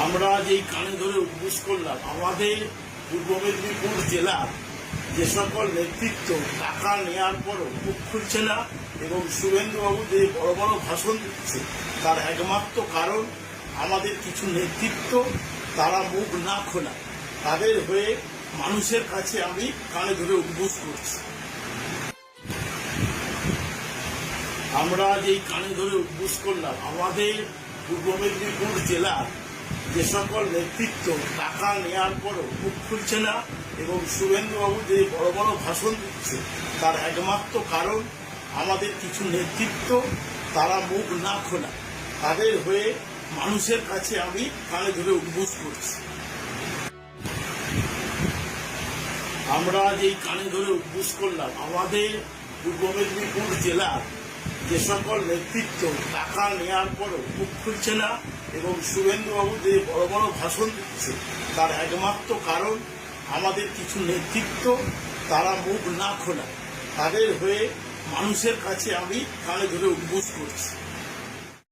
আমরা যেই কানে ধরে উপোস করলাম, আমাদের পূর্ব মেদিনীপুর জেলার যে সকল নেতৃত্ব টাকা নেওয়ার পরও মুখ খুলছে না এবং শুভেন্দুবাবু যে বড় বড় ভাষণ দিচ্ছে, তার একমাত্র কারণ আমাদের কিছু নেতৃত্ব তারা মুখ না খোলা। তাদের হয়ে মানুষের কাছে আমি কানে ধরে উপোস করছি। আমরা যেই কানে ধরে উপোস করলাম, আমাদের পূর্ব মেদিনীপুর জেলার যে সকল নেতৃত্ব টাকা নেওয়ার পরও মুখ খুলছে না এবং শুভেন্দুবাবু যে বড় বড় ভাষণ দিচ্ছে, তার একমাত্র কারণ আমাদের কিছু নেতৃত্ব তারা মুখ না খোলা। তাদের হয়ে মানুষের কাছে আমি কানে ধরে উপোস করছি। আমরা যেই কানে ধরে উপোস করলাম, আমাদের পূর্ব মেদিনীপুর জেলার যে সকল নেতৃত্ব টাকা নেওয়ার পরও মুখ খুলছে না এবং শুভেন্দুবাবু যে বড় বড় ভাষণ দিচ্ছে, তার একমাত্র কারণ আমাদের কিছু নেতৃত্ব তারা মুখ না খোলা। তাদের হয়ে মানুষের কাছে আমি কানে ধরে উপোস করছি।